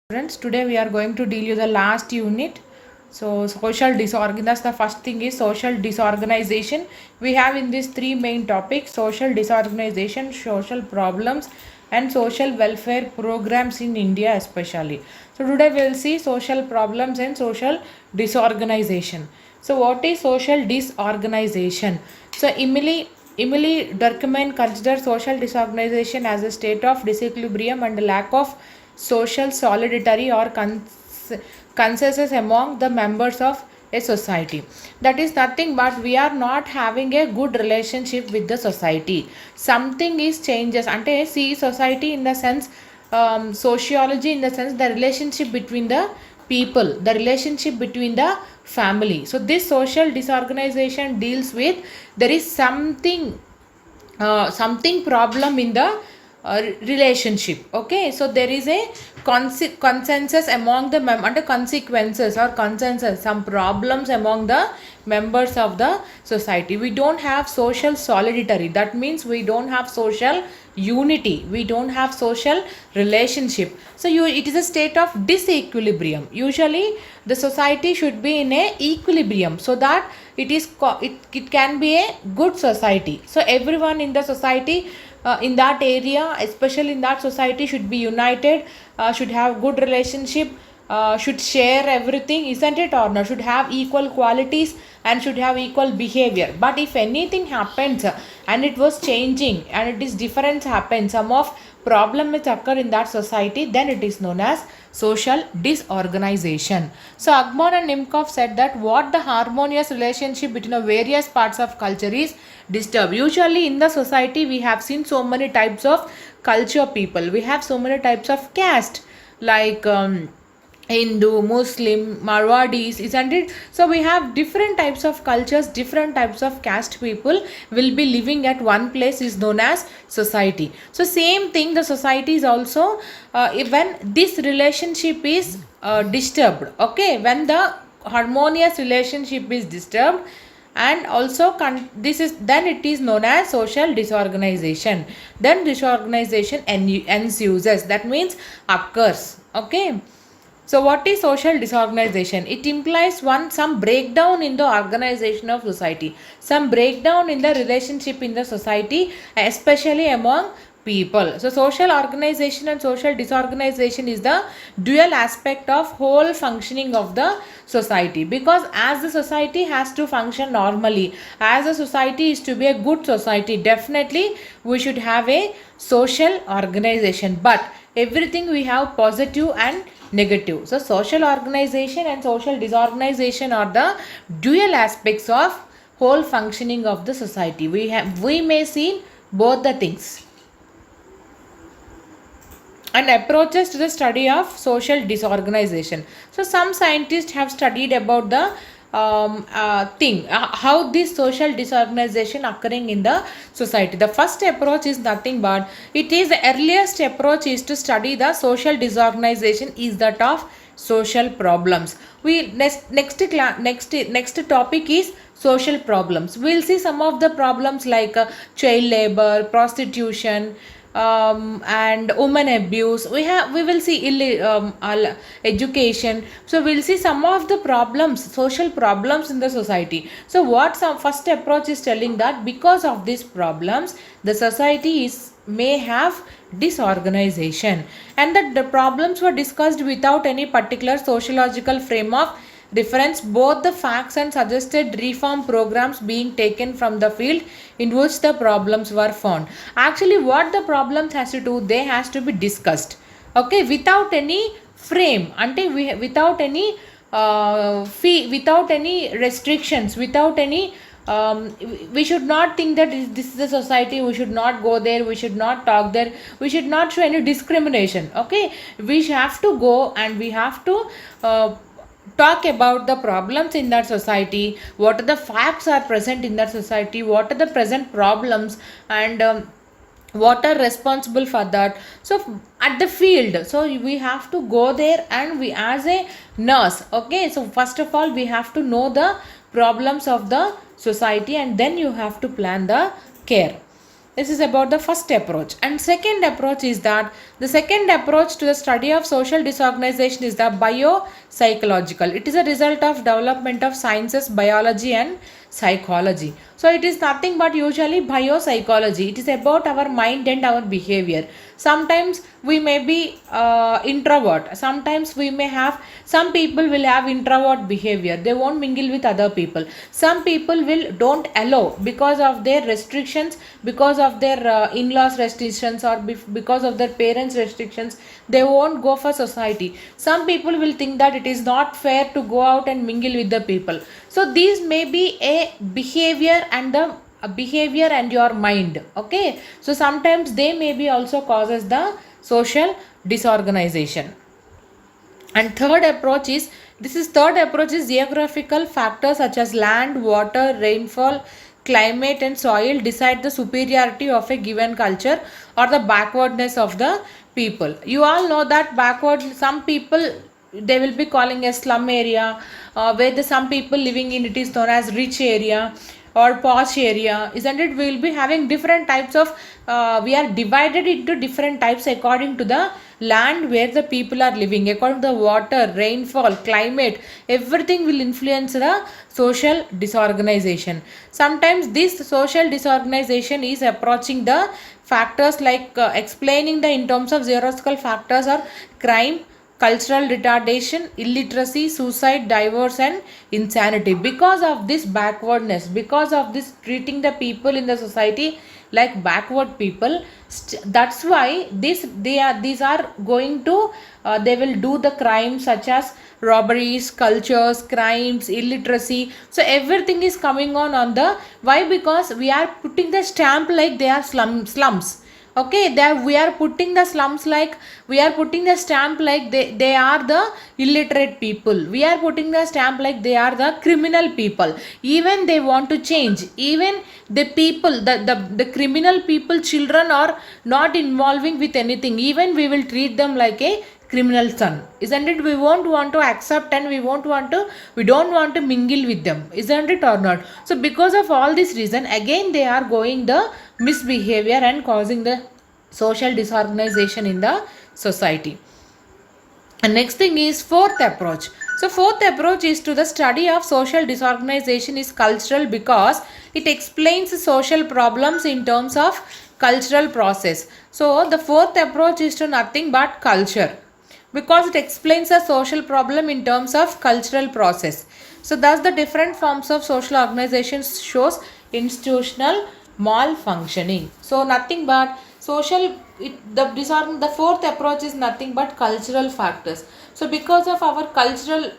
Students, today we are going to deal with the last unit. So social disorganization, that's the first thing is social disorganization. We have in these three main topics: social disorganization, social problems, and social welfare programs in India especially. So today we will see social problems and social disorganization. So what is social disorganization? So Emily Durkheim considers social disorganization as a state of disequilibrium and lack of social solidarity or consensus among the members of a society. That is nothing but we are not having a good relationship with the society. Something is changes ante see society in the sense, sociology in the sense the relationship between the people, the relationship between the family. So this social disorganization deals with there is something problem in the relationship. Okay, so there is a consensus among the under consequences or consensus, some problems among the members of the society. We don't have social solidarity, that means we don't have social unity, we don't have social relationship. So it is a state of disequilibrium. Usually the society should be in a equilibrium so that it can be a good society. So everyone in the society, in that area, especially in that society, should be united, should have good relationship, should share everything, isn't it, or not, should have equal qualities and should have equal behavior. But if anything happens and it was changing and it is difference happens, some of problem which occur in that society, then it is known as social disorganization. So Agmon and Nimkov said that what the harmonious relationship between the various parts of culture is disturbed. Usually in the society we have seen so many types of culture people, we have so many types of caste, like Hindu, Muslim, Marwadis, isn't it? So we have different types of cultures, different types of caste people will be living at one place is known as society. So same thing, the society is also when this relationship is disturbed. Okay, when the harmonious relationship is disturbed, and also this is then it is known as social disorganization. Then disorganization ensues, that means occurs. Okay, so what is social disorganization? It implies some breakdown in the organization of society, some breakdown in the relationship in the society, especially among people. So social organization and social disorganization is the dual aspect of whole functioning of the society, because as the society has to function normally, as a society is to be a good society, definitely we should have a social organization. But everything we have positive and negative. So social organization and social disorganization are the dual aspects of whole functioning of the society. We may see both the things. And approaches to the study of social disorganization. So some scientists have studied about the how this social disorganization occurring in the society. The first approach is nothing but it is the earliest approach is to study the social disorganization is that of social problems. We next topic is social problems. We'll see some of the problems like child labor, prostitution, and women abuse. We will see education. So we'll see some of the problems, social problems in the society. So what some first approach is telling that because of these problems the society may have disorganization, and that the problems were discussed without any particular sociological frame of reference, both the facts and suggested reform programs being taken from the field in which the problems were found. Actually what the problems has to do, they has to be discussed, okay, without any frame, until without any fee, without any restrictions, without any we should not think that this is a society, we should not go there, we should not talk there, we should not show any discrimination. Okay, we have to go and we have to talk about the problems in that society, what are the facts are present in that society, what are the present problems, and what are responsible for that. So at the field, so we have to go there, and we as a nurse, okay, so first of all we have to know the problems of the society, and then you have to plan the care. This is about the first approach. And second approach is that the second approach to the study of social disorganization is the biopsychological. It is a result of development of sciences, biology and psychology. So it is nothing but usually biopsychology. It is about our mind and our behavior. Sometimes we may be introvert. Sometimes we may have, some people will have introvert behavior. They won't mingle with other people. Some people will don't allow because of their restrictions, because of their in-laws restrictions, or because of their parents restrictions. They won't go for society. Some people will think that it is not fair to go out and mingle with the people. So these may be a behavior and the behavior and your mind. Okay, so sometimes they may be also causes the social disorganization. And third approach is geographical factors such as land, water, rainfall, climate and soil decide the superiority of a given culture or the backwardness of the people. You all know that backward, some people they will be calling a slum area, where the some people living in it is known as rich area or posh area, isn't it? We will be having different types of we are divided into different types according to the land where the people are living, according to the water, rainfall, climate. Everything will influence the social disorganization. Sometimes this social disorganization is approaching the factors like explaining the in terms of zoological factors or crime, cultural retardation, illiteracy, suicide, divorce and insanity. Because of this backwardness, because of this treating the people in the society like backward people, that's why these are going to they will do the crimes such as robberies, cultures, crimes, illiteracy. So everything is coming on the why, because we are putting the stamp like they are slums. Okay, there we are putting the slums like, we are putting the stamp like they are the illiterate people. We are putting the stamp like they are the criminal people. Even they want to change. Even the people, the criminal people, children are not involving with anything. Even we will treat them like a criminal son, isn't it? We won't want to accept and we don't want to mingle with them, isn't it or not? So because of all this reason, again they are going the misbehavior and causing the social disorganization in the society. And next thing is fourth approach. So fourth approach is to the study of social disorganization is cultural, because it explains social problems in terms of cultural process. So the fourth approach is to nothing but culture, because it explains a social problem in terms of cultural process. So thus the different forms of social organizations shows institutional malfunctioning. So nothing but the fourth approach is nothing but cultural factors. So because of our cultural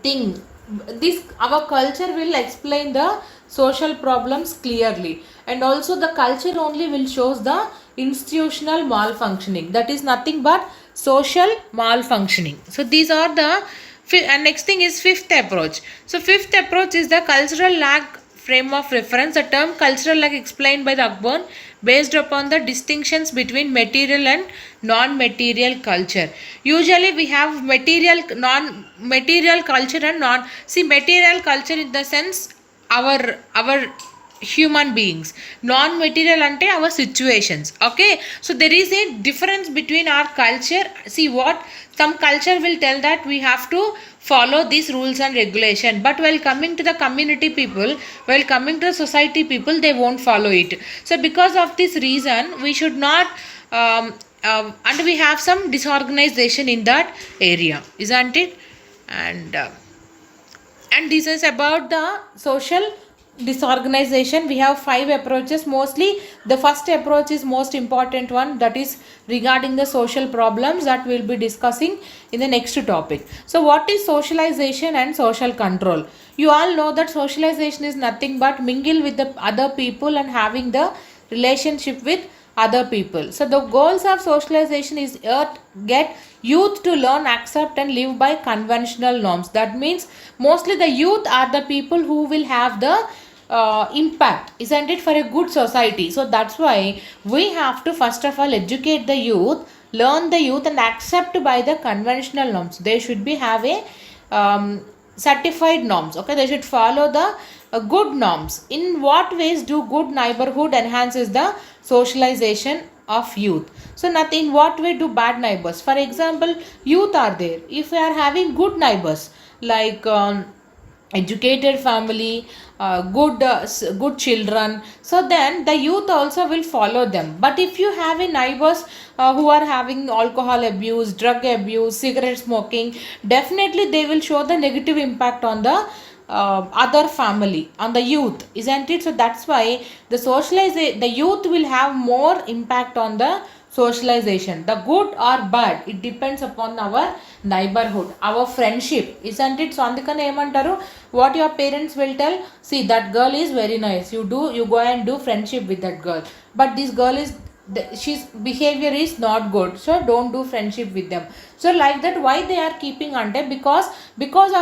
thing, this our culture will explain the social problems clearly, and also the culture only will shows the institutional malfunctioning, that is nothing but social malfunctioning. So these are the and next thing is fifth approach. So fifth approach is the cultural lag frame of reference. The term cultural lag explained by the Ackburn based upon the distinctions between material and non-material culture. Usually we have non-material culture and material culture in the sense our human beings, non-material ante our situations. Okay, so there is a difference between our culture. See what some culture will tell that we have to follow these rules and regulation, but while coming to the community people, while coming to the society people, they won't follow it. So because of this reason we should not and we have some disorganization in that area, isn't it? And this is about the social disorganization. We have 5 approaches. Mostly the first approach is most important one, that is regarding the social problems that we'll be discussing in the next topic. So what is socialization and social control? You all know that socialization is nothing but mingle with the other people and having the relationship with other people. So the goals of socialization is get youth to learn, accept and live by conventional norms. That means mostly the youth are the people who will have the impact, isn't it, for a good society. So that's why we have to first of all educate the youth, learn the youth and accept by the conventional norms. They should be have a certified norms. Okay, they should follow the good norms. In what ways do good neighborhood enhances the socialization of youth? So nothing. In what way do bad neighbors? For example, youth are there. If we are having good neighbors like educated family, good children, so then the youth also will follow them. But if you have a neighbors who are having alcohol abuse, drug abuse, cigarette smoking, definitely they will show the negative impact on the other family, on the youth, isn't it? So that's why the youth will have more impact on the socialization, the good or bad, it depends upon our neighborhood, our friendship, isn't it? So అందుకని ఏమంటారు, what your parents will tell, see that girl is very nice, you go and do friendship with that girl, but this girl is she's behavior is not good, so don't do friendship with them. So like that, why they are keeping under, because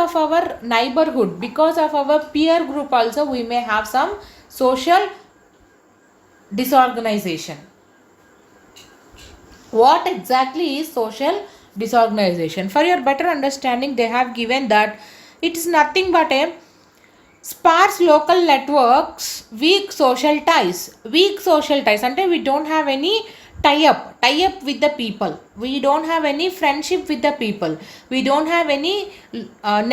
of our neighborhood, because of our peer group also, we may have some social disorganization. What exactly is social disorganization? For your better understanding, they have given that it is nothing but a sparse local networks, weak social ties అంటే we don't have any tie up with the people, we don't have any friendship with the people, we don't have any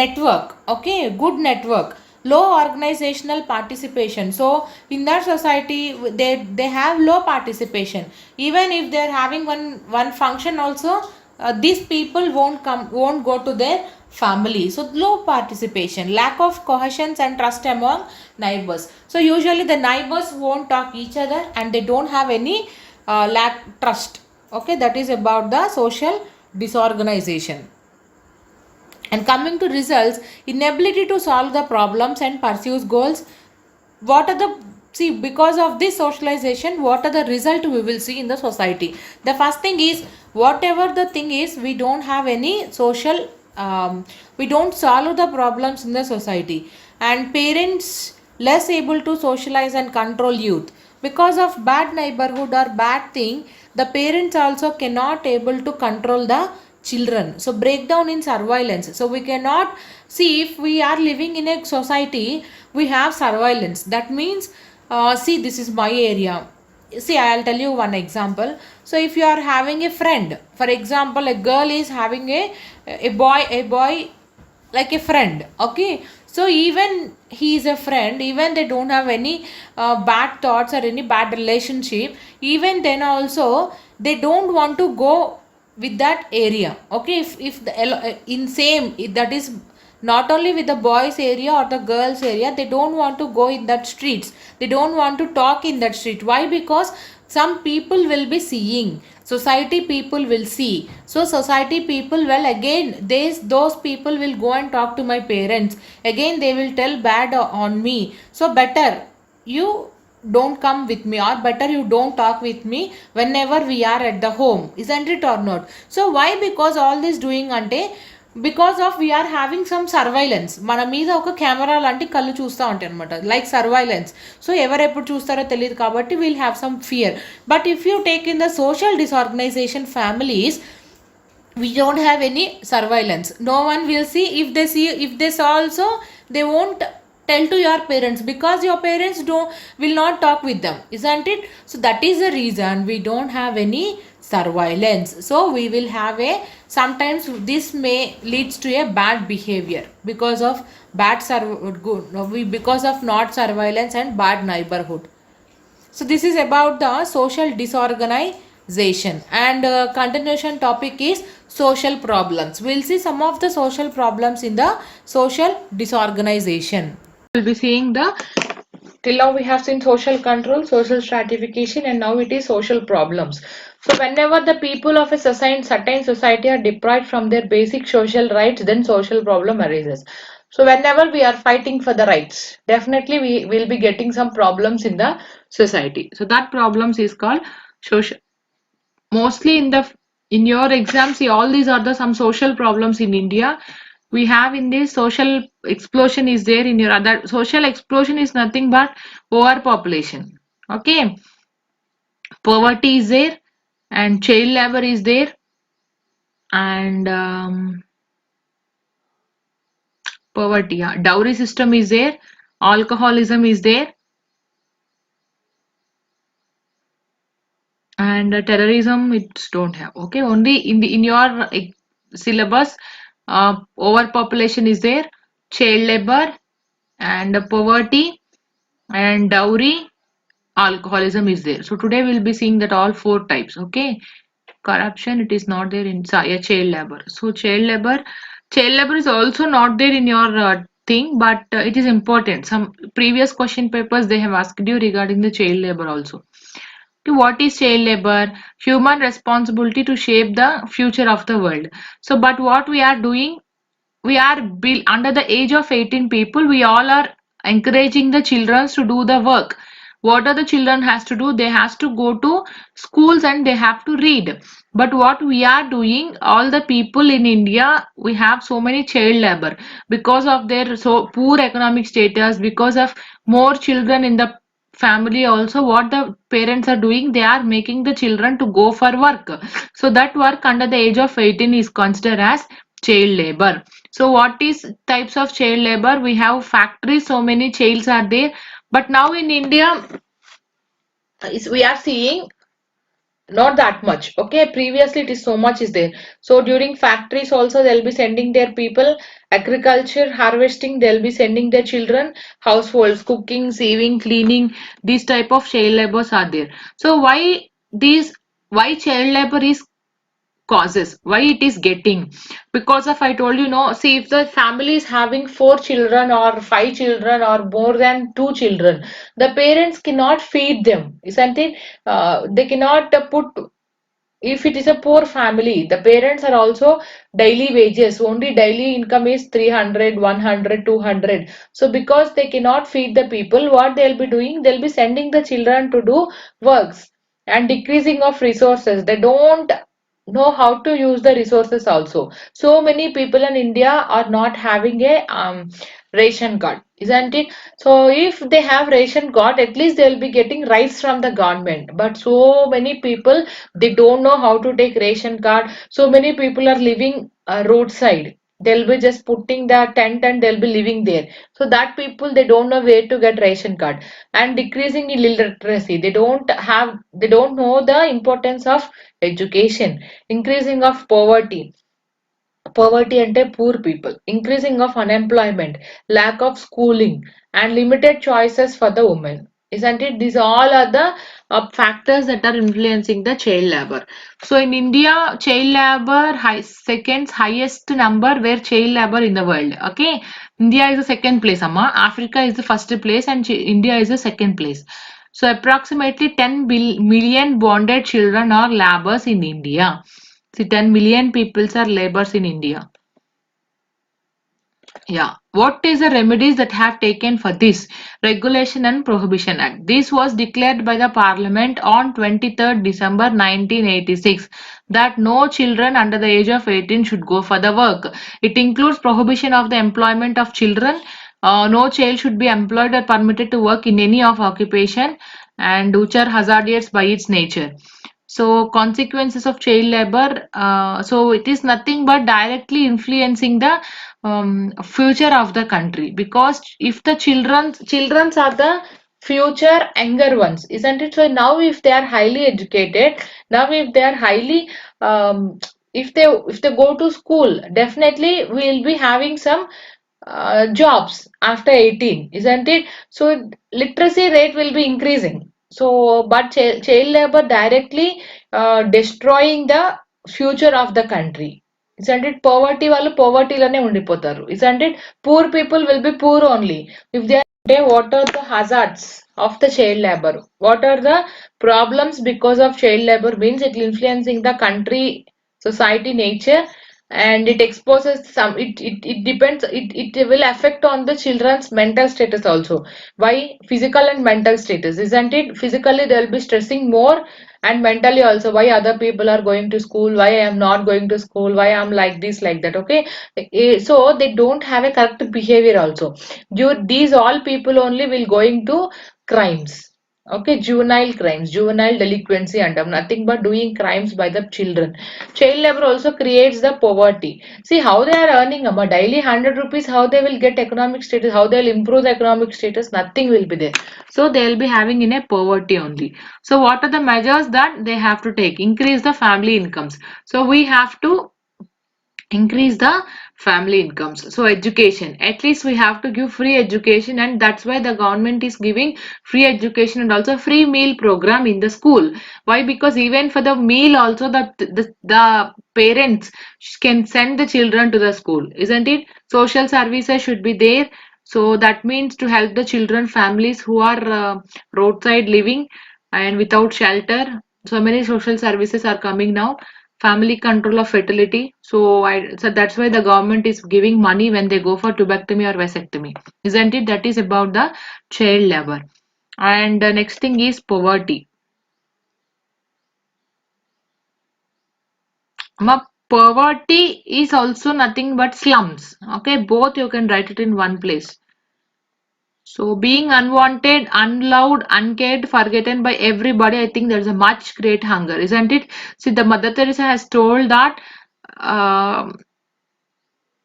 network, okay, good network, low organizational participation. So in that society, they have low participation. Even if they're having one function also, these people won't go to their family. So low participation, lack of cohesion and trust among neighbors. So usually the neighbors won't talk each other and they don't have any lack trust. Okay, that is about the social disorganization. And coming to results, inability to solve the problems and pursue goals. What are the, see, because of this socialization, what are the result we will see in the society? The first thing is, whatever the thing is, we don't have any social we don't solve the problems in the society, and parents less able to socialize and control youth because of bad neighborhood or bad thing. The parents also cannot able to control the children, so breakdown in surveillance. So we cannot see, if we are living in a society, we have surveillance. That means, see, this is my area. See, I'll tell you one example. So if you are having a friend, for example, a girl is having a boy like a friend, okay, so even he is a friend, even they don't have any bad thoughts or any bad relationship, even then also they don't want to go with that area, okay, if the in same, that is not only with the boys area or the girls area, they don't want to go in that streets, they don't want to talk in that street. Why? Because some people will be seeing, society people will see, so society people will again, those people will go and talk to my parents, again they will tell bad on me. So better you don't come with me, or better you don't talk with me whenever we are at the home, isn't it or not? So why? Because all this doing ante, because of we are having some surveillance, మన మీద ఒక camera లాంటి కళ్ళు చూస్తూ ఉంటాయి అనమాట, like surveillance. So ఎవరు ఎప్పుడు చూస్తారో తెలియదు కాబట్టి will have some fear. But if you take in the social disorganisation families, we don't have any surveillance, no one will see. If they saw also, they won't tell to your parents, because your parents will not talk with them, isn't it? So that is the reason we don't have any surveillance. So we will have a, sometimes this may leads to a bad behavior because of because of not surveillance and bad neighborhood. So this is about the social disorganization, and continuation topic is social problems. We'll see some of the social problems in the social disorganization. We'll be seeing the, till now we have seen social control, social stratification, and now it is social problems. So whenever the people of a certain society are deprived from their basic social rights, then social problem arises. So whenever we are fighting for the rights, definitely we will be getting some problems in the society. So that problems is called social. Mostly in your exam, see, all these are the some social problems in India. We have in this social explosion is there in your other. Social explosion is nothing but overpopulation, okay, poverty is there, and child labor is there, and poverty, yeah, dowry system is there, alcoholism is there, and terrorism it don't have. Okay, only in your syllabus, overpopulation is there, child labor, and poverty, and dowry, alcoholism is there. So today we'll be seeing that all four types. Okay, corruption it is not there in child labor. So child labor is also not there in your thing, but it is important. Some previous question papers they have asked you regarding the child labor also. Okay, what is child labor? Human responsibility to shape the future of the world. So, but what we are doing, we are under the age of 18 people, we all are encouraging the children to do the work. What are the children has to do? They has to go to schools and they have to read. But what we are doing, all the people in India, we have so many child labor because of their so poor economic status, because of more children in the family. Also what the parents are doing, they are making the children to go for work. So that work under the age of 18 is considered as child labor. So what is types of child labor? We have factories, so many childs are there. But now in India, we are seeing not that much. Okay, previously it is so much is there. So during factories also they'll be sending their people, agriculture, harvesting, they'll be sending their children, households, cooking, saving, cleaning, these type of child labors are there. So these why child labor is causes, why it is getting, because of I told you, no, see, if the family is having four children or five children or more than two children, the parents cannot feed them, isn't it? They cannot put, if it is a poor family, the parents are also daily wages, only daily income is 300, 100, 200. So because they cannot feed the people, what they'll be doing, they'll be sending the children to do works, and decreasing of resources, they don't know how to use the resources also. So many people in India are not having a ration card, isn't it? So if they have ration card, at least they'll be getting rice from the government. But so many people, they don't know how to take ration card. So many people are living roadside. They'll be just putting the tent and they'll be living there. So that people, they don't know where to get ration card, and decreasing in literacy. They don't know the importance of education, increasing of poverty and poor people, increasing of unemployment, lack of schooling, and limited choices for the women. Isn't it? These all are the factors that are influencing the child labor. So in India, child labor second highest number where child labor in the world. Okay, India is the second place. Amma. Africa is the first place, and India is the second place. So approximately 10 million bonded children are laborers in India. See, 10 million people are laborers in India. Yeah. What is the remedies that have taken for this? Regulation and Prohibition Act. This was declared by the Parliament on 23rd December 1986 that no children under the age of 18 should go for the work. It includes prohibition of the employment of children. No child should be employed or permitted to work in any of occupation and which are hazardous by its nature. So consequences of child labor. So it is nothing but directly influencing the future of the country, because if the children's are the future younger ones, isn't it? So now if they are highly educated, now if they are highly if they go to school, definitely we'll be having some jobs after 18, isn't it? So literacy rate will be increasing. So but child labor directly destroying the future of the country, isn't it? Poverty వాళ్ళు povertyలోనే ఉండిపోతారు, isn't it? Poor people will be poor only if they are. What are the hazards of the child labor? What are the problems because of child labor? Means it will influencing the country, society, nature, and it exposes it depends, it will affect on the children's mental status also. Why? Physical and mental status, isn't it? Physically they'll be stressing more, and mentally also, why other people are going to school, why I am not going to school, why I'm like this, like that. Okay. So they don't have a correct behavior also. These all people only will going to crimes. Okay, juvenile crimes, juvenile delinquency and nothing but doing crimes by the children. Child labor also creates the poverty. See how they are earning a daily 100 rupees, how they will get economic status, how they will improve the economic status, nothing will be there. So they will be having in a poverty only. So what are the measures that they have to take? Increase the family incomes. So we have to increase the family incomes. So education, at least we have to give free education, and that's why the government is giving free education and also free meal program in the school. Why? Because even for the meal also the parents can send the children to the school, isn't it? Social services should be there. So that means to help the children families who are roadside living and without shelter. So many social services are coming now. Family control of fertility. So that's why the government is giving money when they go for tubectomy or vasectomy, isn't it? That is about the child labor. And the next thing is poverty. Poverty is also nothing but slums. Okay, both you can write it in one place. So being unwanted, unloved, uncared, forgotten by everybody, I think there's a much great hunger, isn't it? See, the Mother Teresa has told that uh,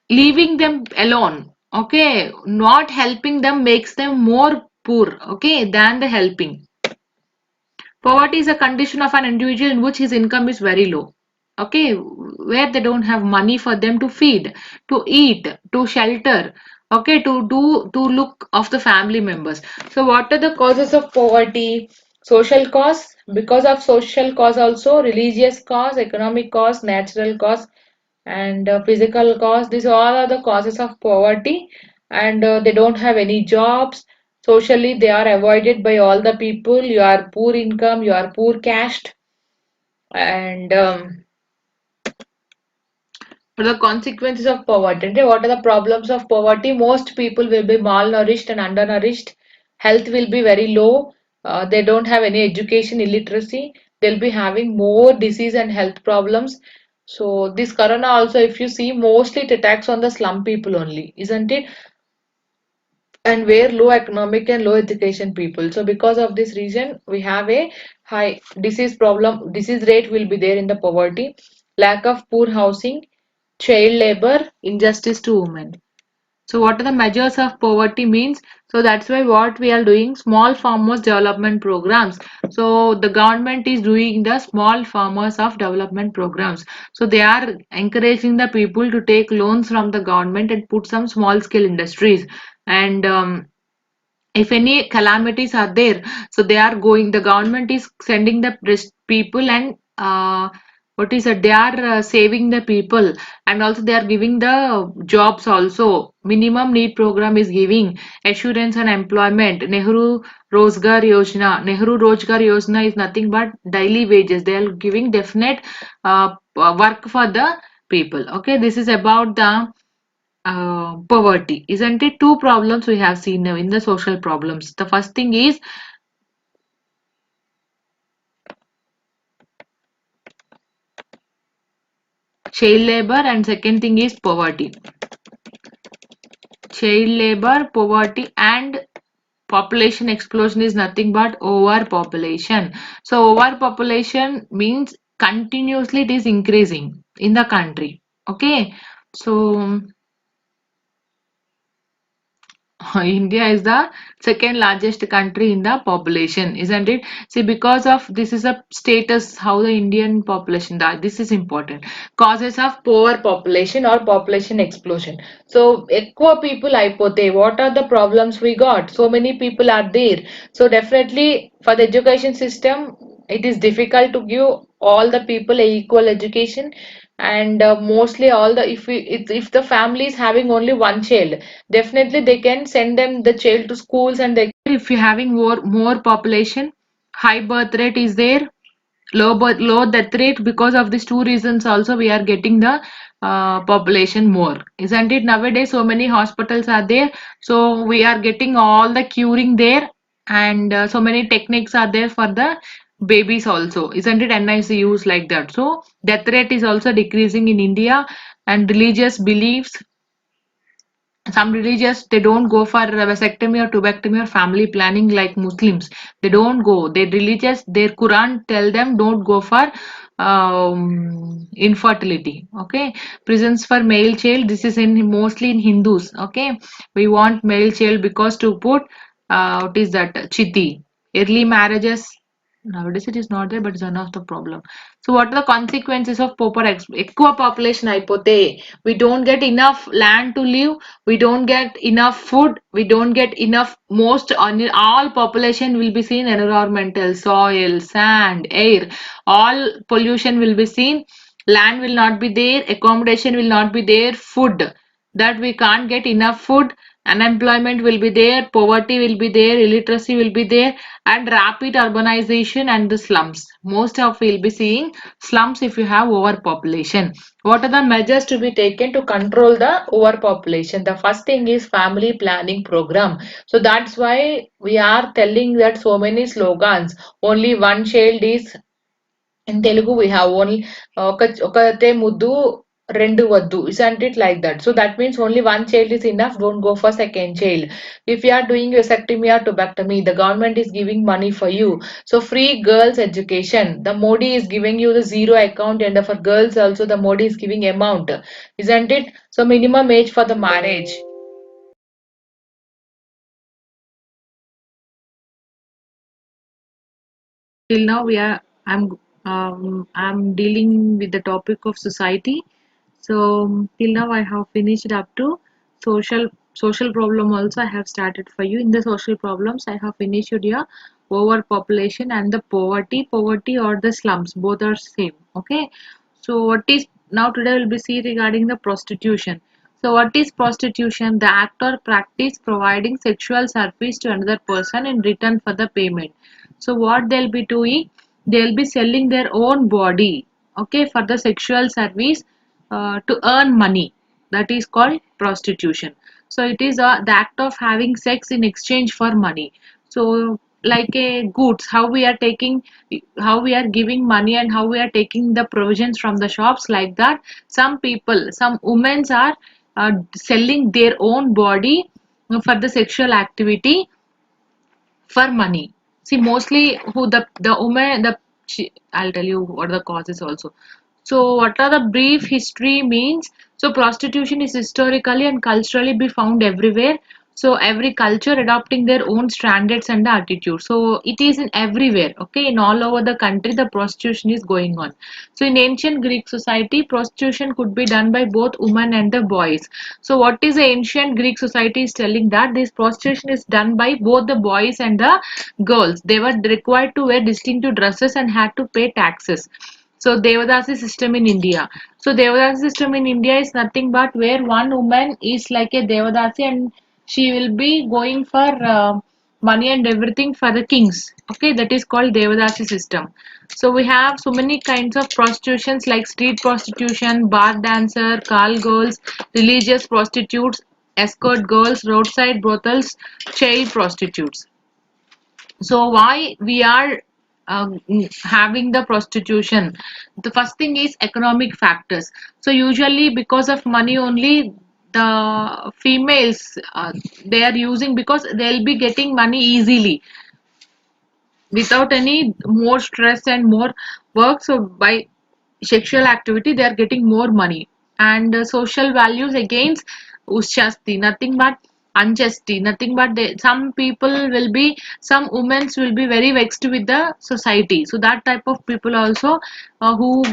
leaving them alone, okay, not helping them makes them more poor, okay, than the helping. Poverty is a condition of an individual in which his income is very low, okay, where they don't have money for them to feed, to eat, to shelter, okay, to look of the family members. So what are the causes of poverty? Social cause, because of social cause also, religious cause, economic cause, natural cause, and physical cause. These all are the causes of poverty, and they don't have any jobs. Socially they are avoided by all the people. You are poor income, you are poor caste, and what are the consequences of poverty? Okay, what are the problems of poverty? Most people will be malnourished and undernourished. Health will be very low. They don't have any education, illiteracy. They'll be having more disease and health problems. So this corona also, if you see, mostly it attacks on the slum people only, isn't it? And where low economic and low education people. So because of this reason, we have a high disease problem. Disease rate will be there in the poverty, lack of poor housing, child labor, injustice to women. So what are the measures of poverty means? So that's why what we are doing, small farmers development programs. So the government is doing the small farmers of development programs. So they are encouraging the people to take loans from the government and put some small scale industries. And if any calamities are there, so they are going, the government is sending the people, and what is it, they are saving the people, and also they are giving the jobs also. Minimum need program is giving assurance and employment. Nehru Rozgar Yojana is nothing but daily wages. They are giving definite work for the people. Okay, this is about the poverty, isn't it? Two problems we have seen now in the social problems. The first thing is child labor, and second thing is poverty. Child labor, poverty, and population explosion is nothing but overpopulation. So overpopulation means continuously it is increasing in the country. Okay, so India is the second largest country in the population, isn't it? See, because of this is a status, how the Indian population that this is important. Causes of poor population or population explosion. So, ఎక్కువ people అయిపోతే, what are the problems we got? So many people are there. So definitely for the education system, it is difficult to give all the people a equal education, and mostly all the if the family is having only one child, definitely they can send them the child to schools, and they, if you're having more population, high birth rate is there, low death rate. Because of these two reasons also we are getting the population more, isn't it? Nowadays so many hospitals are there, so we are getting all the curing there, and so many techniques are there for the babies also, isn't it? NICUs like that. So death rate is also decreasing in India, and religious beliefs, some religious, they don't go for vasectomy or tubectomy or family planning like Muslims. They don't go. They religious, their Quran tell them don't go for infertility. Okay, prisons for male child, this is in mostly in Hindus. Okay, we want male child because to put what is that, chitti. Early marriages nowadays it is not there, but it's one of the problem. So what are the consequences of pauper ఎక్కువ population అయిపోతే we don't get enough land to live, we don't get enough food, we don't get enough, most on all population will be seen environmental, soil, sand, air, all pollution will be seen, land will not be there, accommodation will not be there, food, that we can't get enough food, unemployment will be there, poverty will be there, illiteracy will be there, and rapid urbanization and the slums. Most of we'll be seeing slums if you have overpopulation. What are the measures to be taken to control the overpopulation? The first thing is family planning program. So that's why we are telling that so many slogans. Only one child is, in Telugu we have only ఒకతే ముద్దు రెండు వద్దు, isn't it like that? So that means only one child is enough, don't go for second child. If you are doing vasectomy or tubectomy, the government is giving money for you. So free girls education, the Modi is giving you the zero account, and for girls also the Modi is giving amount, isn't it? So minimum age for the marriage. Till now we are, I'm dealing with the topic of society. So till now I have finished up to social social problem also I have started for you. In the social problems I have finished your overpopulation and the poverty or the slums, both are same. Okay, so what is, now today will be see regarding the prostitution. So what is prostitution? The act or practice providing sexual service to another person in return for the payment. So what they'll be doing, they'll be selling their own body, okay, for the sexual service, to earn money. That is called prostitution. So it is the act of having sex in exchange for money. So like a goods, how we are taking, how we are giving money and how we are taking the provisions from the shops, like that some people, some women are selling their own body for the sexual activity for money. See, mostly who the woman, I'll tell you what are the causes also. So, what are the brief history means? So, prostitution is historically and culturally be found everywhere. So, every culture adopting their own standards and attitudes. So, it is in everywhere. Okay, in all over the country, the prostitution is going on. So, in ancient Greek society, prostitution could be done by both women and the boys. So, what is the ancient Greek society is telling that this prostitution is done by both the boys and the girls. They were required to wear distinctive dresses and had to pay taxes. So Devadasi system in India. So Devadasi system in India is nothing but where one woman is like a Devadasi and she will be going for money and everything for the kings. Okay, that is called Devadasi system. So we have so many kinds of prostitutions like street prostitution, bar dancer, call girls, religious prostitutes, escort girls, roadside brothels, child prostitutes. So why we are having the prostitution? The first thing is economic factors. So usually because of money only, the females, they are using, because they'll be getting money easily without any more stress and more work. So by sexual activity they are getting more money. And social values against ushasti, nothing but unjustly, nothing but some people will be, some women will be very vexed with the society. So that type of people also, who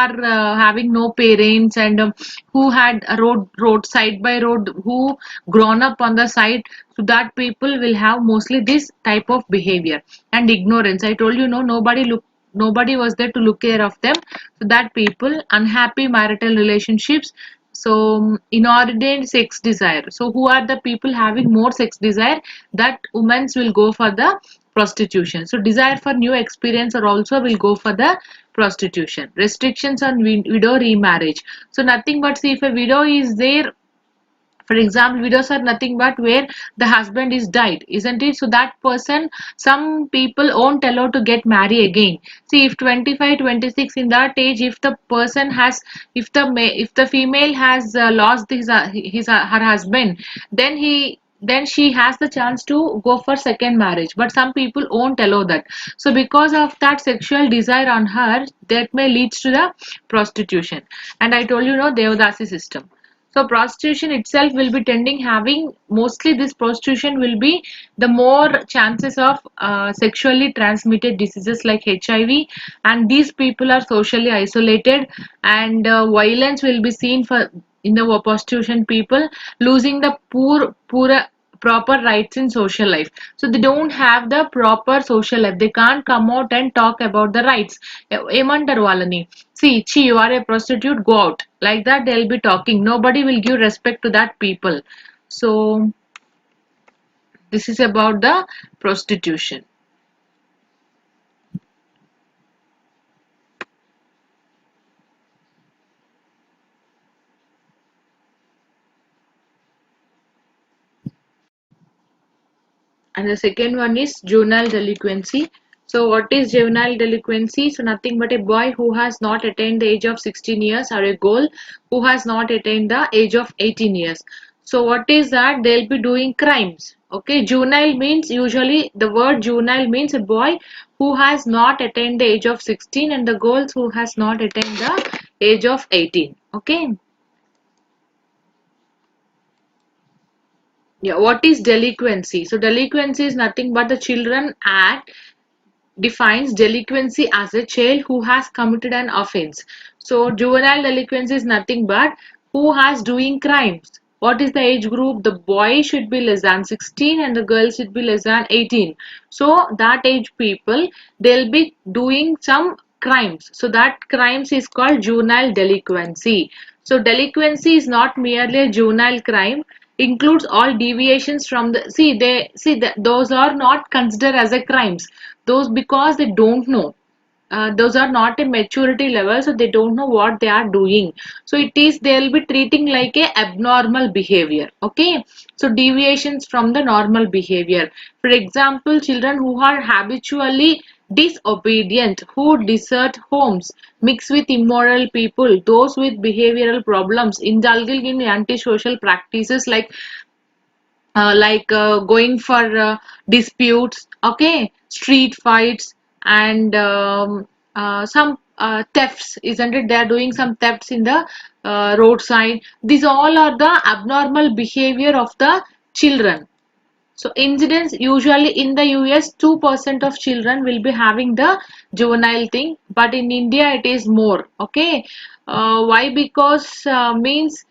are having no parents, and who had a road side by road, who grown up on the side. So that people will have mostly this type of behavior. And ignorance, I told you, no, nobody was there to look care of them. So that people, unhappy marital relationships. So inordinate sex desire. So who are the people having more sex desire? That women will go for the prostitution. So desire for new experience or also will go for the prostitution. Restrictions on widow remarriage. So nothing but, see, if a widow is there For example, widows are nothing but where the husband is died, isn't it? So that person, some people won't allow to get married again. See, if 25, 26 in that age, if the person has, if the female has lost her husband, then then she has the chance to go for second marriage, but some people won't allow that. So because of that sexual desire on her, that may leads to the prostitution. And I told you, no, Devadasi system. So prostitution itself will be tending, having mostly this prostitution will be the more chances of sexually transmitted diseases like HIV, and these people are socially isolated, and violence will be seen for in the prostitution people, losing the poor proper rights in social life. So they don't have the proper social life, they can't come out and talk about the rights. ఏమంటారు వాళ్ళని, see, chi, you are a prostitute, go out, like that they'll be talking, nobody will give respect to that people. So this is about the prostitution. And the second one is juvenile delinquency. So what is juvenile delinquency? So nothing but a boy who has not attained the age of 16 years, or a girl who has not attained the age of 18 years. So what is that? They'll be doing crimes. Okay, juvenile means, usually the word juvenile means a boy who has not attained the age of 16, and the girls who has not attained the age of 18. Okay. Yeah, what is delinquency? So delinquency is nothing but the Children Act defines delinquency as a child who has committed an offense. So juvenile delinquency is nothing but who has doing crimes. What is the age group? The boy should be less than 16 and the girl should be less than 18. So that age people, they'll be doing some crimes. So that crimes is called juvenile delinquency. So delinquency is not merely a juvenile crime, includes all deviations from the, see that those are not considered as a crimes, those because they don't know, those are not a maturity level, so they don't know what they are doing. So it is, they'll be treating like a abnormal behavior. Okay, so deviations from the normal behavior. For example, children who are habitually disobedient, who desert homes, mix with immoral people, those with behavioral problems, indulging in antisocial practices like going for disputes, okay, street fights, and some thefts, isn't it? They are doing some thefts in the roadside. These all are the abnormal behavior of the children. So incidents usually in the US, 2% of children will be having the juvenile thing, but in India it is more. Okay, why? Because means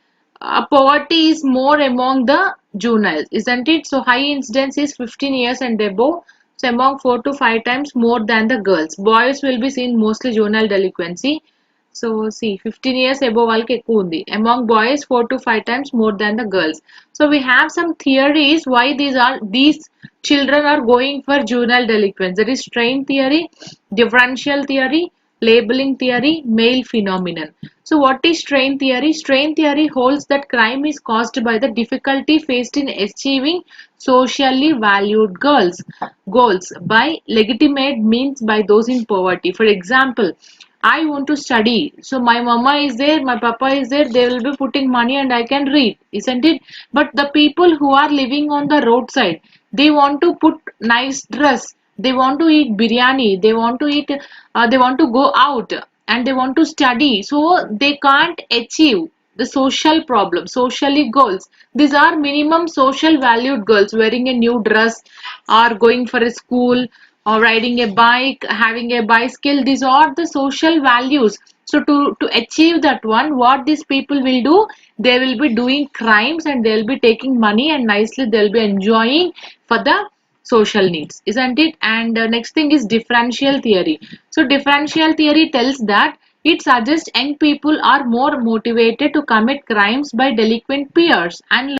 poverty is more among the juveniles, isn't it? So high incidence is 15 years and above. So among 4 to 5 times more than the girls. Boys will be seen mostly juvenile delinquency. So see, 15 years above వాళ్ళకి ఎక్కువ ఉంది. Among boys, 4 to 5 times more than the girls. So we have some theories why these children are going for juvenile delinquents. There is strain theory, differential theory, labeling theory, male phenomenon. So what is strain theory? Strain theory holds that crime is caused by the difficulty faced in achieving socially valued goals by legitimate means by those in poverty. For example, I want to study. So my mama is there, my papa is there, they will be putting money and I can read, isn't it? But the people who are living on the roadside, they want to put nice dress, they want to eat biryani, they want to eat, they want to go out and they want to study. So they can't achieve the social problem, socially goals. These are minimum social valued goals, wearing a new dress or going for a school or riding a bike, having a bicycle. These are the social values. So to achieve that one, what these people will do, they will be doing crimes and they'll be taking money and nicely they'll be enjoying for the social needs, isn't it? And next thing is differential theory. So differential theory tells that it suggests young people are more motivated to commit crimes by delinquent peers and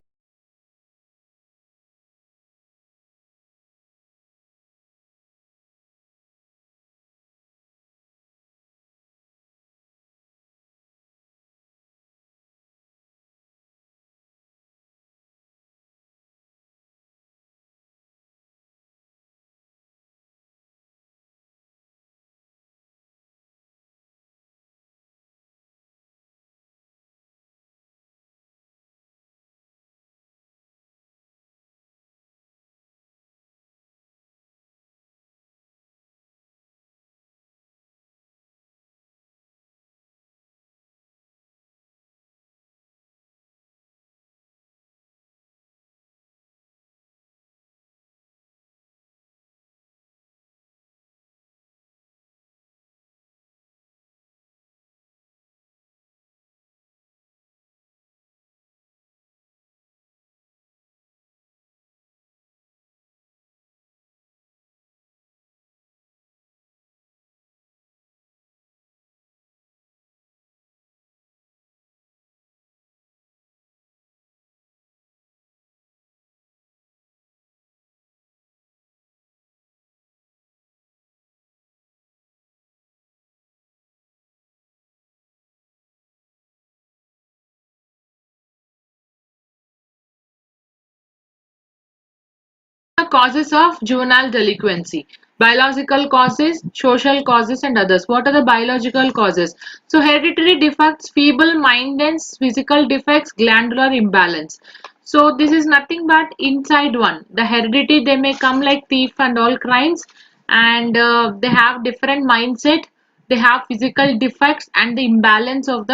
causes of juvenile delinquency? Biological causes, social causes, and others. What are the biological causes? So, hereditary defects, feeble mindedness, physical defects, glandular imbalance. So, this is nothing but inside one. The heredity, they may come like thief and all crimes, and they have different mindset, they have physical defects and the imbalance of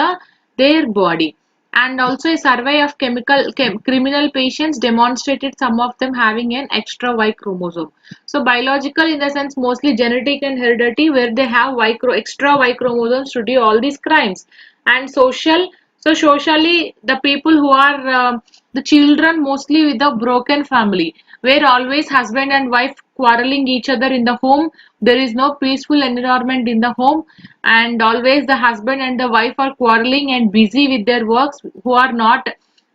their body. And also a survey of criminal patients demonstrated some of them having an extra Y chromosome. So biological in the sense mostly genetic and heredity, where they have extra Y chromosomes to do all these crimes. And social, so socially the people who are the children mostly with a broken family, where always husband and wife quarreling each other in the home, there is no peaceful environment in the home, and always the husband and the wife are quarreling and busy with their works, who are not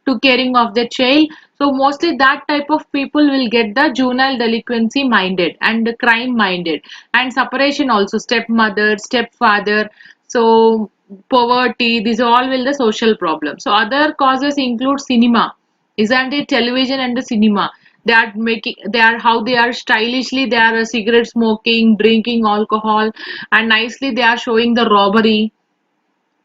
to caring of their child. So mostly that type of people will get the juvenile delinquency minded and the crime minded. And separation also, stepmother, stepfather, so poverty, these all will the social problem. So other causes include cinema, isn't it? Television and the cinema, they are making, they are how they are stylishly, they are cigarette smoking, drinking alcohol, and nicely they are showing the robbery.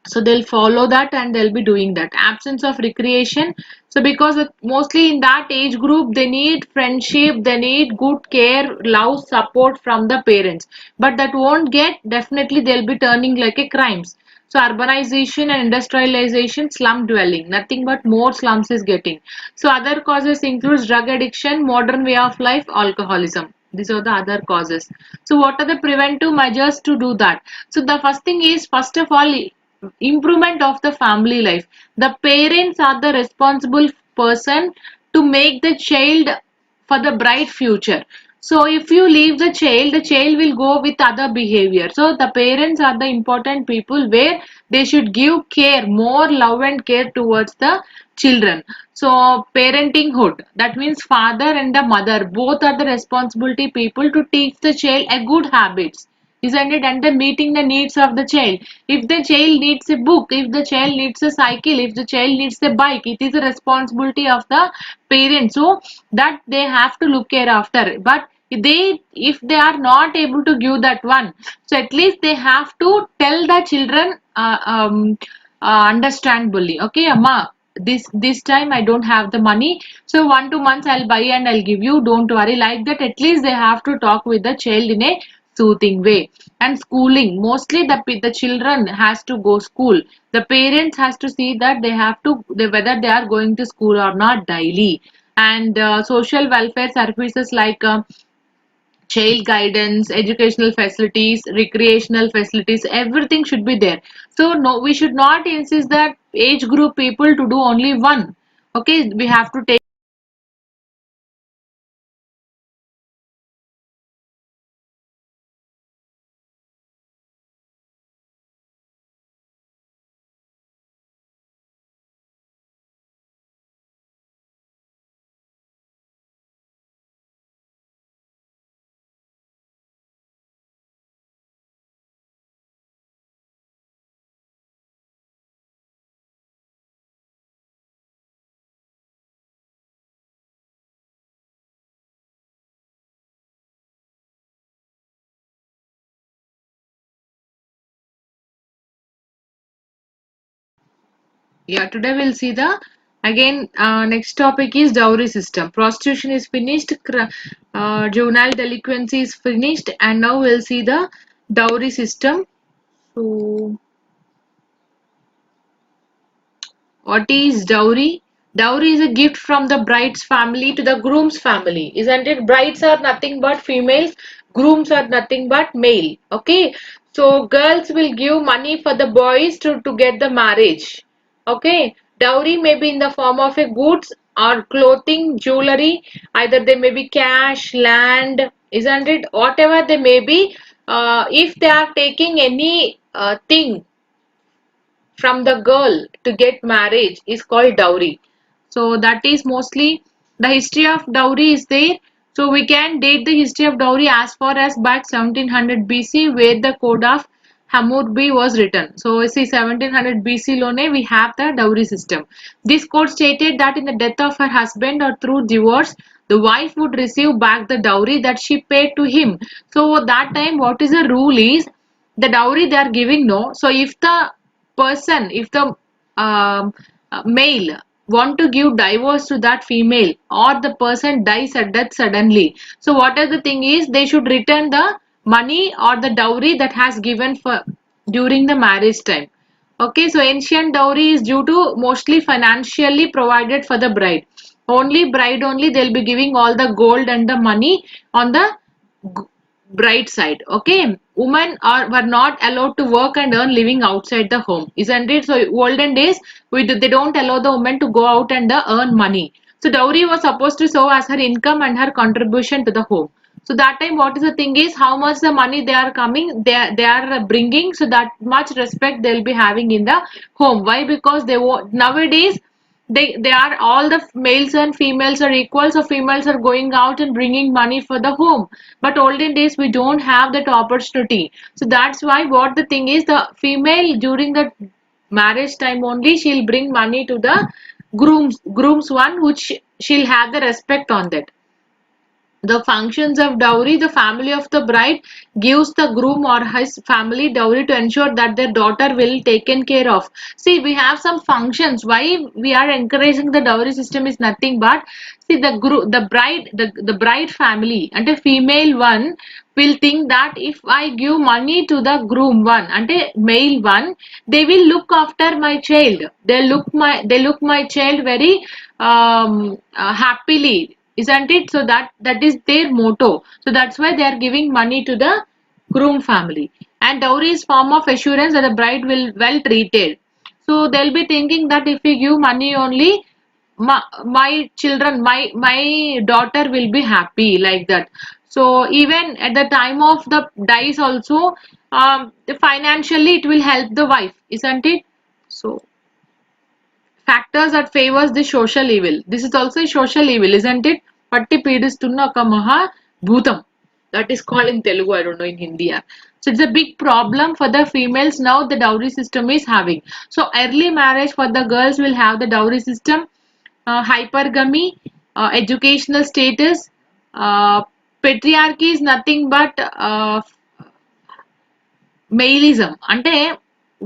So they'll follow that and they'll be doing that. Absence of recreation, so because mostly in that age group they need friendship, they need good care, love, support from the parents, but that won't get, definitely they'll be turning like a crimes. So urbanization and industrialization, slum dwelling, nothing but more slums is getting. So other causes includes drug addiction, modern way of life, alcoholism. These are the other causes. So what are the preventive measures to do that? So the first thing is, first of all, improvement of the family life. The parents are the responsible person to make the child for the bright future. So if you leave the child will go with other behavior. So the parents are the important people, where they should give care, more love and care towards the children. So parentinghood, that means father and the mother both are the responsibility people to teach the child a good habits, isn't it? And then meeting the needs of the child. If the child needs a book, if the child needs a cycle, if the child needs a bike, it is the responsibility of the parents. So that they have to look care after. But if they are not able to give that one, so at least they have to tell the children understandably. Okay, Amma, this time I don't have the money, so 1 2 months I'll buy and I'll give you. Don't worry, like that. At least they have to talk with the child in a soothing way. And schooling, mostly the children has to go school, the parents has to see that they have to, whether they are going to school or not daily. And social welfare services like child guidance, educational facilities, recreational facilities, everything should be there. So no, we should not insist that age group people to do only one. Okay, we have to take. Yeah, today we'll see the, again, next topic is dowry system. Prostitution is finished, juvenile delinquency is finished, and now we'll see the dowry system. So, what is dowry? Dowry is a gift from the bride's family to the groom's family, isn't it? Brides are nothing but females, grooms are nothing but male. Okay, so girls will give money for the boys to get the marriage. Okay, dowry may be in the form of a goods or clothing, jewelry, either they may be cash, land, isn't it? Whatever they may be, if they are taking any thing from the girl to get marriage is called dowry. So that is mostly the history of dowry is there. So we can date the history of dowry as far as back 1700 BC, where the code of Hammurabi was written. So see, 1700 BC lone we have the dowry system. This code stated that in the death of her husband or through divorce, the wife would receive back the dowry that she paid to him. So that time, what is the rule is the dowry they are giving, no. So if the person, if the male want to give divorce to that female, or the person dies at death suddenly, so what are the thing is they should return the money or the dowry that has given for during the marriage time. Okay, so ancient dowry is due to mostly financially provided for the bride. Only bride only they'll be giving all the gold and the money on the g- bride side. Okay, women are were not allowed to work and earn living outside the home, isn't it? So olden days they don't allow the woman to go out and earn money. So dowry was supposed to serve as her income and her contribution to the home. So that time, what is the thing is how much the money they are coming, they are bringing. So that much respect they'll be having in the home. Why? Because nowadays they are all the males and females are equal. So females are going out and bringing money for the home. But olden days we don't have that opportunity. So that's why what the thing is the female during the marriage time only she'll bring money to the groom's one which she'll have the respect on that. The functions of dowry, the family of the bride gives the groom or his family dowry to ensure that their daughter will taken care of. See, we have some functions. Why we are encouraging the dowry system is nothing but see the bride family and a female one will think that if I give money to the groom one and a male one, they will look after my child. They look my child very happily, isn't it? So that is their motto. So that's why they are giving money to the groom family. And dowry is form of assurance that the bride will well treated. So they'll be thinking that if we give money only, my children, my daughter will be happy like that. So even at the time of the dice also, financially it will help the wife, isn't it? So factors that favors the social evil. This is also a social evil, isn't it? Patti పీడిస్తున్న ఒక మహా భూతం. That is called in Telugu, I don't know in Hindi. Yeah. So it's a big problem for the females now the dowry system is having. So early marriage for the girls will have the dowry system, hypergamy, educational status, uh, patriarchy is nothing but maleism. అంటే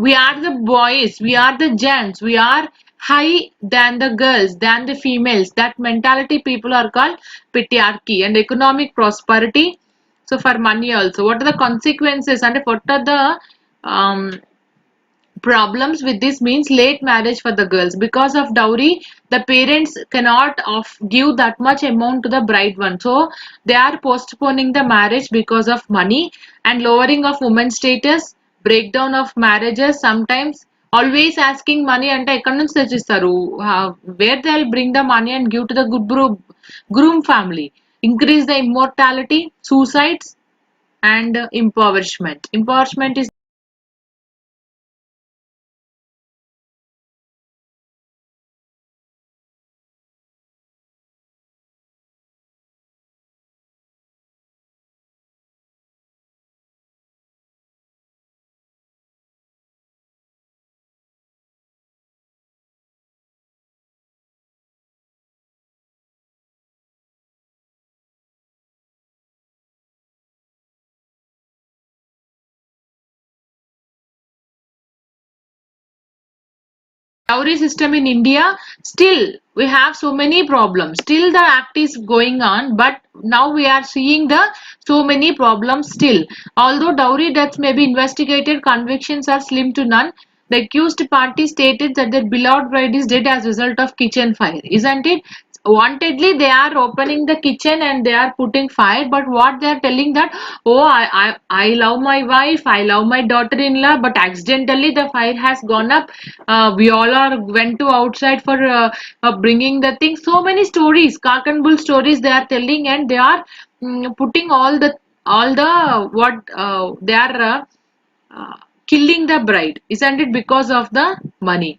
we are the boys, we are the gents, we are high than the girls, than the females. That mentality people are called patriarchy. And economic prosperity. So for money also, what are the consequences and what are the um, problems with this means late marriage for the girls because of dowry the parents cannot give that much amount to the bride one, so they are postponing the marriage because of money. And lowering of women's status, breakdown of marriages sometimes, always asking money అంటే ఎక్కడి నుంచి తెచ్చిస్తారు, where they'll bring the money and give to the good groom family. Increase the immortality, suicides, and impoverishment is dowry system in India, still we have so many problems. Still the act is going on, but now we are seeing the so many problems still. Although dowry deaths may be investigated, convictions are slim to none. The accused party stated that their beloved bride is dead as a result of kitchen fire, isn't it? Wantedly they are opening the kitchen and they are putting fire, but what they are telling that, oh, I love my wife, I love my daughter-in-law, but accidentally the fire has gone up. We all are went to outside for bringing the thing. So many stories, cock and bull stories they are telling, and they are putting all the what they are uh, killing the bride, isn't it? Because of the money.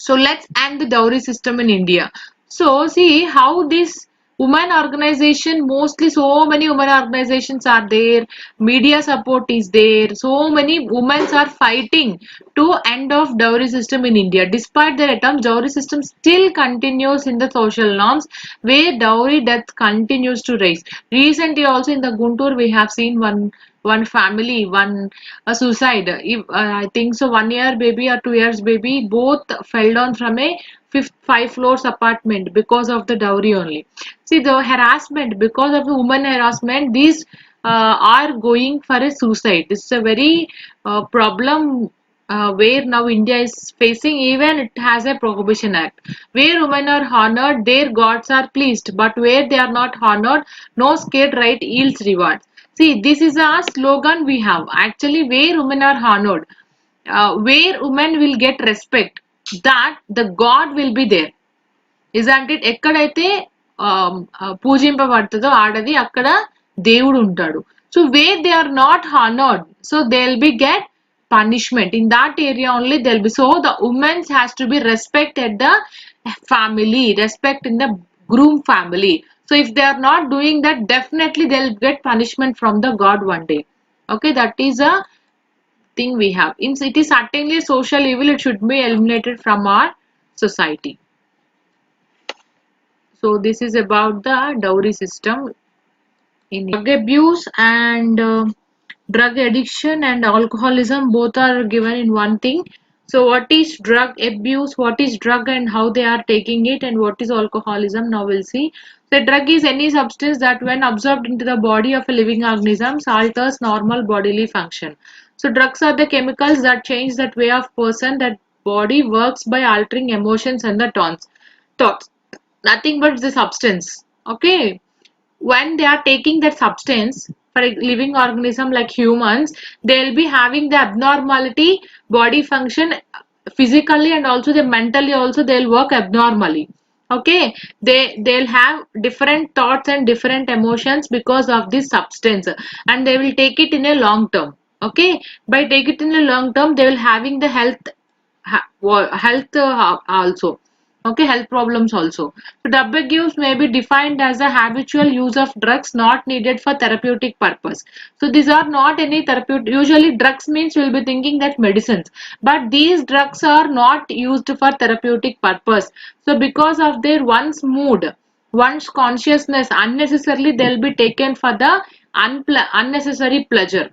So let's end the dowry system in India. So see how this Women organization, mostly so many women organizations are there, media support is there, so many women are fighting to end off dowry system in India. Despite their attempts, dowry system still continues in the social norms where dowry death continues to rise. Recently also in the Guntur we have seen one family, one a suicide. If, I think so, 1 year baby or 2 years baby, both fell down from a fifth five floors apartment because of the dowry only. See the harassment because of the woman harassment. These are going for a suicide. This is a very problem where now India is facing. Even it has a prohibition act. Where women are honored, their gods are pleased. But where they are not honored, no scared right yields rewards. See, this is a slogan we have. Actually, where women are honored, where women will get respect, that the God will be there. Isn't it? ఎక్కడైతే పూజింపబడుతుందో ఆడది అక్కడ దేవుడు ఉంటాడు. So where they are not honored, so they'll be get punishment in that area only. They'll be, so the women has to be respect at the family, respect in the groom family. So if they are not doing that, definitely they'll get punishment from the God one day. Okay, that is a thing we have. It is certainly a social evil. It should be eliminated from our society. So this is about the dowry system in drug abuse and drug addiction and alcoholism, both are given in one thing. So what is drug abuse, what is drug and how they are taking it, and what is alcoholism, now we'll see. So drug is any substance that when absorbed into the body of a living organism alters normal bodily function. So drugs are the chemicals that change that way of person that body works by altering emotions and the thoughts, nothing but the substance. Okay, when they are taking that substance for a living organism like humans, they'll be having the abnormality body function physically, and also the mentally also they'll work abnormally. Okay, they'll have different thoughts and different emotions because of this substance, and they will take it in a long term. Okay, by take it in a long term, they will having the health also. Okay, health problems also. So drug abuse may be defined as a habitual use of drugs not needed for therapeutic purpose. So these are not any therapeutic. Usually drugs means we'll be thinking that medicines, but these drugs are not used for therapeutic purpose. So because of their one's mood, one's consciousness, unnecessarily they'll be taken for the unnecessary pleasure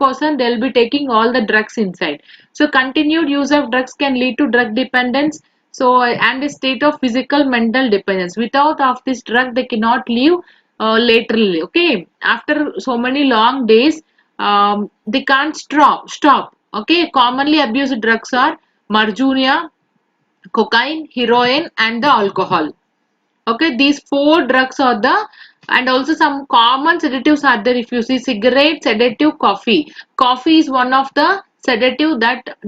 కోసం they'll be taking all the drugs inside. So continued use of drugs can lead to drug dependence, so and a state of physical mental dependence. Without of this drug they cannot live laterally. Okay, after so many long days, they can't stop. Okay, commonly abused drugs are marjuria, cocaine, heroin and the alcohol. Okay, these four drugs are the, and also some common sedatives are there. If you see cigarette, sedative, coffee. Coffee is one of the sedative,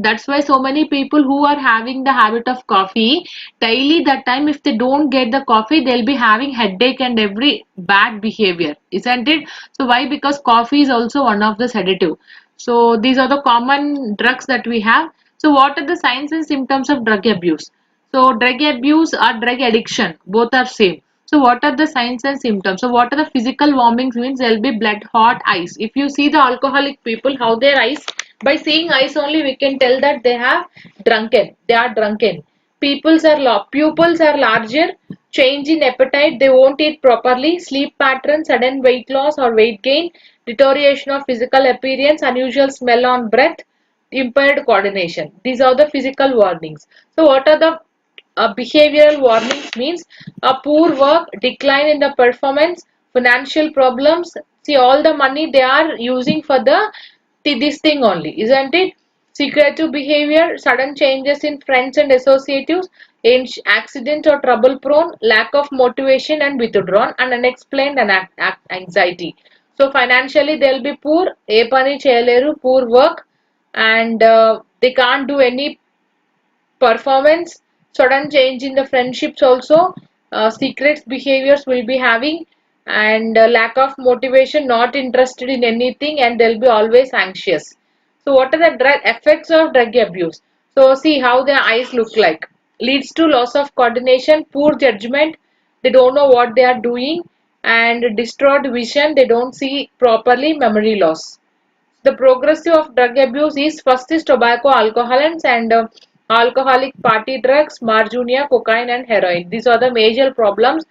that's why so many people who are having the habit of coffee daily, that time if they don't get the coffee, they'll be having headache and every bad behavior, isn't it? So why? Because coffee is also one of the sedative. So these are the common drugs that we have. So what are the signs and symptoms of drug abuse? So drug abuse or drug addiction, both are same. So what are the signs and symptoms? So what are the physical warmings means? There will be blood, hot eyes. If you see the alcoholic people, how their eyes, by seeing eyes only we can tell that they have drunken. They are drunken. Pupils are larger, change in appetite, they won't eat properly, sleep pattern, sudden weight loss or weight gain, deterioration of physical appearance, unusual smell on breath, impaired coordination. These are the physical warnings. So what are the behavioral warnings means? A poor work, decline in the performance, financial problems. See all the money they are using for this thing only, isn't it? Secretive behavior, sudden changes in friends and associates, accident or trouble prone, lack of motivation and withdrawn, and unexplained and anxiety. So financially they'll be poor, ఏ పని చేయలేరు, poor work, and they can't do any performance, sudden change in the friendships also, secrets behaviors will be having, and lack of motivation, not interested in anything, and they'll be always anxious. So what are the drug effects of drug abuse? So see how their eyes look like. Leads to loss of coordination, poor judgment, they don't know what they are doing, and distraught vision, they don't see properly, memory loss. The progressive of drug abuse is first is tobacco, alcohol and alcoholic party drugs, marijuana, cocaine and heroin. These are the major problems.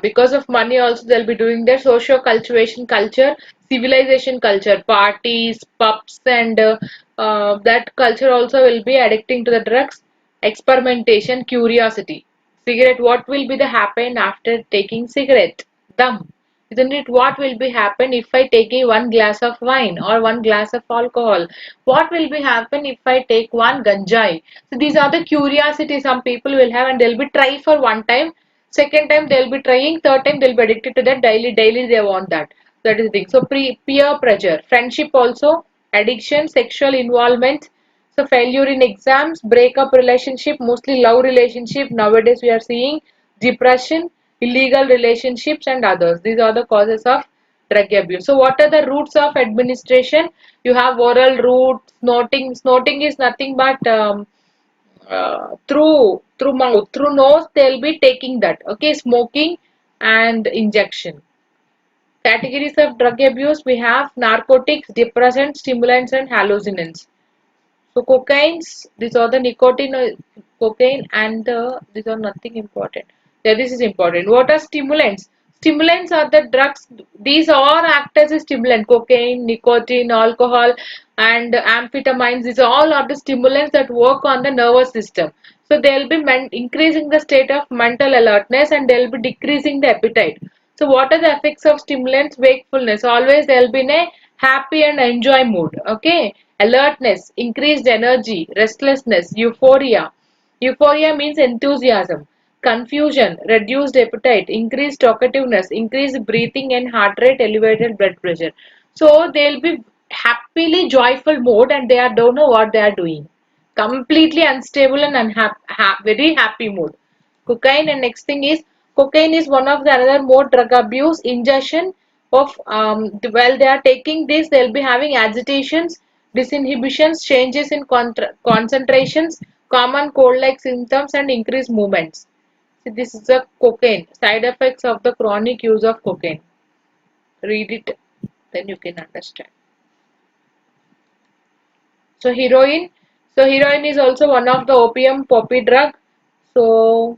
Because of money also they'll be doing their socio culturation culture, civilization culture, parties, pubs and that culture also will be addicting to the drugs, experimentation, curiosity. Cigarette, what will be the happen after taking cigarette? Dum. Isn't it what will be happen if I take a one glass of wine or one glass of alcohol? What will be happen if I take one ganjai? So these are the curiosity some people will have and they'll be try for one time. Second time they'll be trying, third time they'll be addicted to that daily they want that. That is the thing. So peer pressure, friendship also, addiction, sexual involvement, so failure in exams, breakup relationship, mostly love relationship nowadays we are seeing, depression, illegal relationships and others. These are the causes of drug abuse. So what are the routes of administration? You have oral route, snorting. Snorting is nothing but through mouth, through nose they'll be taking that. Okay, smoking and injection. Categories of drug abuse we have narcotics, depressants, stimulants and hallucinants. So cocaines, these are the nicotine, cocaine and these are nothing important. Yeah, this is important. What are stimulants? Stimulants are the drugs. These all act as a stimulant. Cocaine, nicotine, alcohol, and amphetamines. These all are the stimulants that work on the nervous system. So they will be increasing the state of mental alertness and they will be decreasing the appetite. So what are the effects of stimulants? Wakefulness. Always there will be in a happy and enjoy mood. Okay. Alertness, increased energy, restlessness, euphoria. Euphoria means enthusiasm. Confusion, reduced appetite, increased talkativeness, increased breathing and heart rate, elevated blood pressure. So they'll be happily joyful mode and they are don't know what they are doing. Completely unstable and very happy mood. Cocaine and next thing is cocaine is one of the another more drug abuse ingestion of while they are taking this they'll be having agitations, disinhibitions, changes in concentrations, common cold like symptoms and increased movements. So this is the cocaine side effects of the chronic use of cocaine. Read it, then you can understand. So heroin. So heroin is also one of the opium poppy drug. So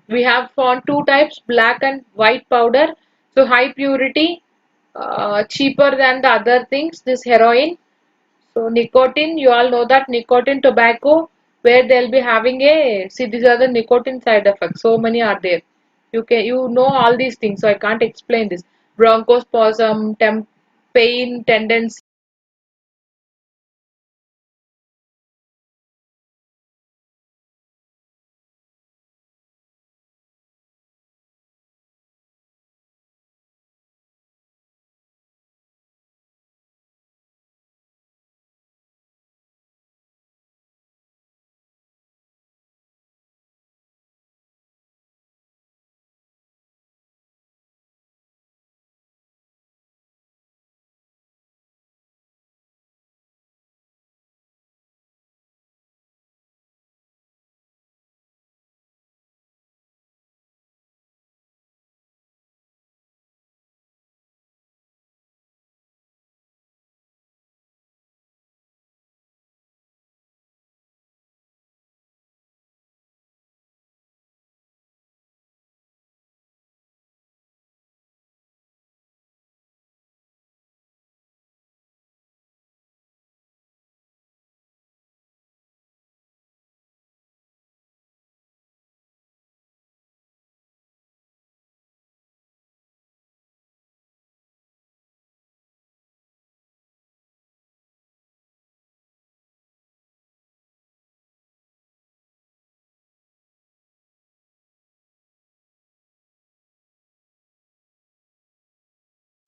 we have found two types, black and white powder. So high purity, cheaper than the other things. This heroin. So nicotine, you all know that nicotine tobacco, where they'll be having a see these are the nicotine side effects. So many are there. You know all these things, so I can't explain this. Bronchospasm, pain, tendency.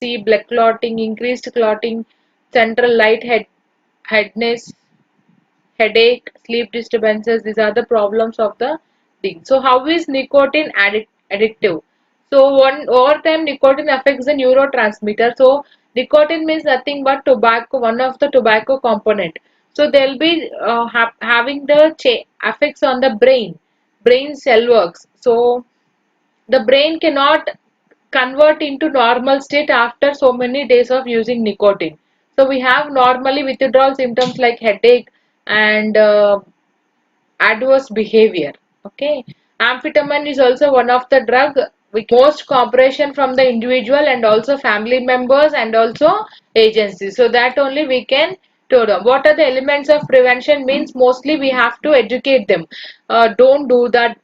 epilepsy, blood clotting, increased clotting, central headness, headache, sleep disturbances. These are the problems of the thing. So how is nicotine addictive? So one over time nicotine affects the neurotransmitter. So nicotine means nothing but tobacco, one of the tobacco component. So they'll be having the effects on the brain cell works. So the brain cannot convert into normal state after so many days of using nicotine. So we have normally withdrawal symptoms like headache and adverse behavior. Okay, amphetamine is also one of the drug with most cooperation from the individual and also family members and also agencies. So that only we can do them. What are the elements of prevention means? Mostly we have to educate them. Don't do that.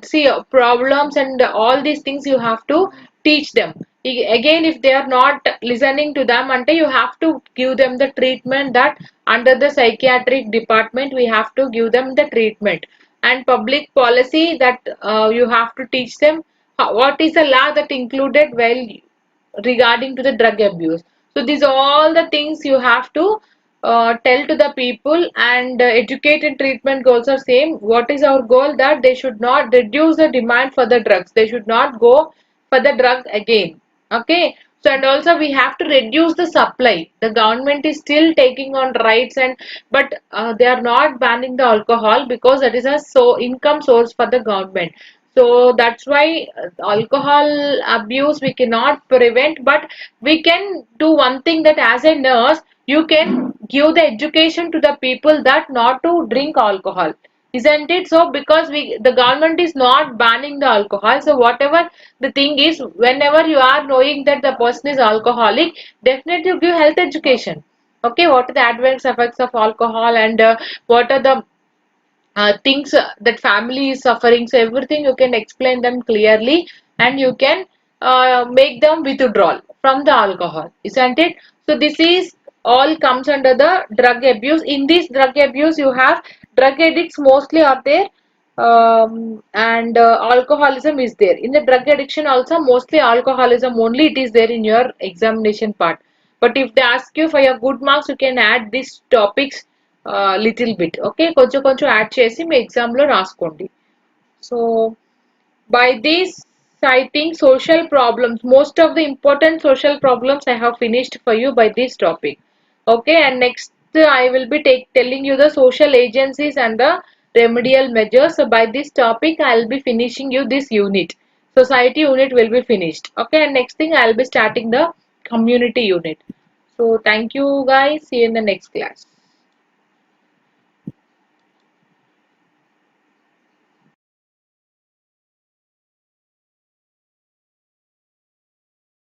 See problems and all these things you have to teach them. Again, if they are not listening to them, until you have to give them the treatment that under the psychiatric department we have to give them the treatment, and public policy that you have to teach them what is the law that included well regarding to the drug abuse. So these are all the things you have to tell to the people, and educate and treatment goals are same. What is our goal? That they should not reduce the demand for the drugs, they should not go for the drug again. Okay, so and also we have to reduce the supply. The government is still taking on rights, and but they are not banning the alcohol because that is a income source for the government. So that's why alcohol abuse we cannot prevent, but we can do one thing, that as a nurse you can give the education to the people that not to drink alcohol, isn't it? So because the government is not banning the alcohol, so whatever the thing is, whenever you are knowing that the person is alcoholic, definitely you give health education. Okay, what are the adverse effects of alcohol, and what are the things that family is suffering, so everything you can explain them clearly, and you can make them withdrawal from the alcohol, isn't it? So this is all comes under the drug abuse. In this drug abuse you have drug addicts mostly are there, and alcoholism is there. In the drug addiction also mostly alcoholism only it is there in your examination part, but if they ask you for your good marks you can add these topics little bit. Okay, కొంచెం కొంచెం add చేసి మీ exam లో రాసుకోండి. So by this I think social problems, most of the important social problems I have finished for you by this topic. Okay, and next I will be telling you the social agencies and the remedial measures. So by this topic I will be finishing you this unit. Society unit will be finished. Okay, and next thing I will be starting the community unit. So thank you guys. See you in the next class.